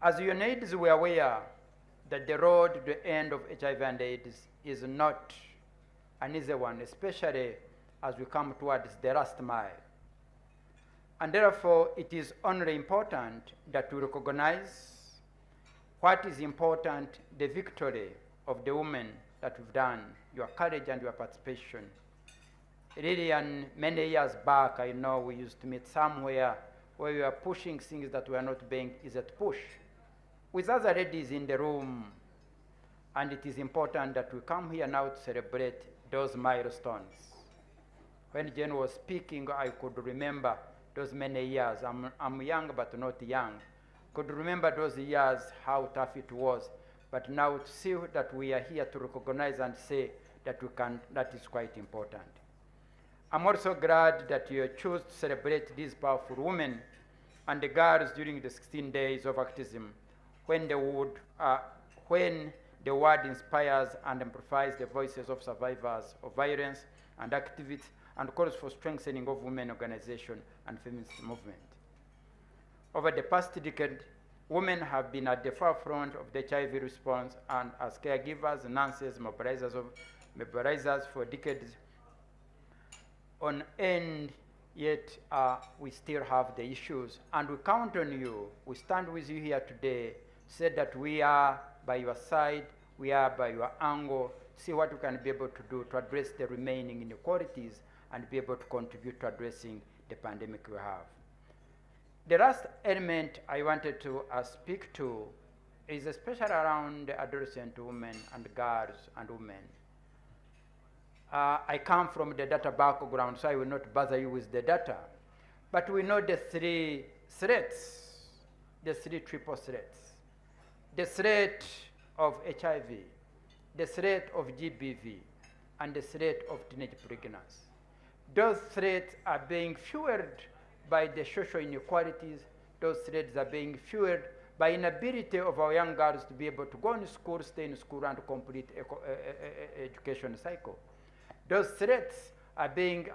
As UNAIDS, we are aware that the road to the end of HIV and AIDS is not an easy one, especially as we come towards the last mile. And therefore, it is only important that we recognize what is important, the victory of the women that we've done, your courage and your participation. Really, and many years back, I know we used to meet somewhere where we were pushing things that were not being easy to push, with other ladies in the room. And it is important that we come here now to celebrate those milestones. When Jen was speaking, I could remember those many years. I'm young, but not young. Could remember those years, how tough it was. But now to see that we are here to recognize and say that we can, that is quite important. I'm also glad that you chose to celebrate these powerful women and the girls during the 16 days of activism, when the word inspires and amplifies the voices of survivors of violence and activists, and calls for strengthening of women organization and feminist movement. Over the past decade, women have been at the forefront of the HIV response, and as caregivers, nurses, mobilizers for decades on end, yet we still have the issues. And we count on you. We stand with you here today, say that we are by your side, we are by your angle, see what we can be able to do to address the remaining inequalities and be able to contribute to addressing the pandemic we have. The last element I wanted to speak to is especially around adolescent women and girls and women. I come from the data background, so I will not bother you with the data. But we know the three threats, the three triple threats. The threat of HIV, the threat of GBV, and the threat of teenage pregnancy. Those threats are being fueled by the social inequalities. Those threats are being fueled by inability of our young girls to be able to go in school, stay in school, and complete education cycle. Those threats are being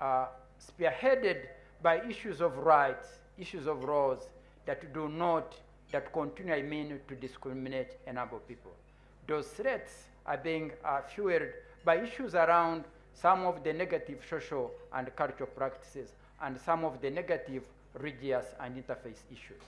spearheaded by issues of rights, issues of laws that do not, that continue, to discriminate a number of people. Those threats are being fueled by issues around some of the negative social and cultural practices and some of the negative religious and interfaith issues.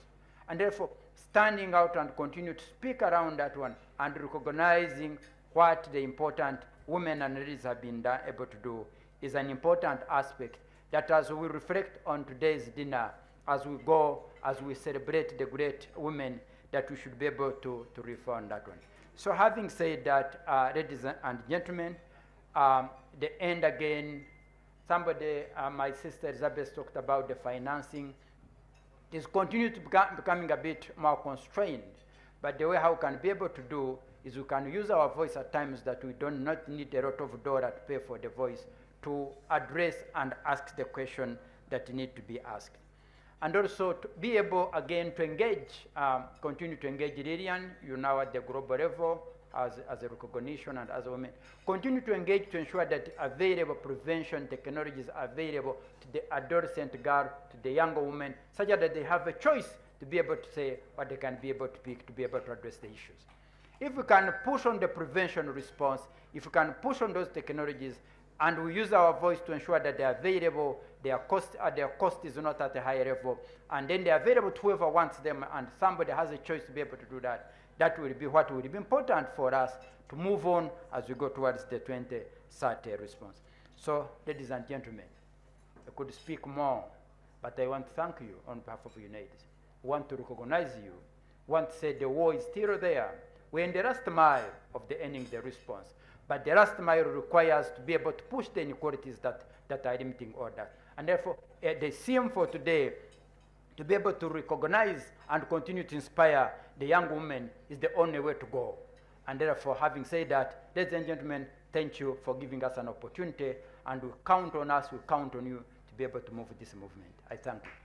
And therefore, standing out and continue to speak around that one and recognizing what the important women and ladies have been able to do is an important aspect that, as we reflect on today's dinner, as we go, as we celebrate the great women, that we should be able to reform that one. So having said that, ladies and gentlemen, the end again, somebody, my sister Elizabeth talked about the financing. It's continued to becoming a bit more constrained, but the way how we can be able to do is we can use our voice at times that we do not need a lot of dollars to pay for the voice to address and ask the question that need to be asked. And also to be able, again, to engage, continue to engage Lillian, you now at the global level, as a recognition and as a woman. Continue to engage to ensure that available prevention technologies are available to the adolescent girl, to the younger woman, such that they have a choice to be able to say what they can be able to pick to be able to address the issues. If we can push on the prevention response, if we can push on those technologies, and we use our voice to ensure that they are available, their cost is not at a high level, and then they are available to whoever wants them, and somebody has a choice to be able to do that, that will be what will be important for us to move on as we go towards the 2030 response. So, ladies and gentlemen, I could speak more, but I want to thank you on behalf of UNAIDS. I want to recognize you. I want to say the war is still there. We're in the last mile of the ending the response. But the last mile requires to be able to push the inequalities that are limiting all that. And therefore, the theme for today, to be able to recognize and continue to inspire the young women is the only way to go. And therefore, having said that, ladies and gentlemen, thank you for giving us an opportunity, and we count on us, we count on you to be able to move this movement. I thank you.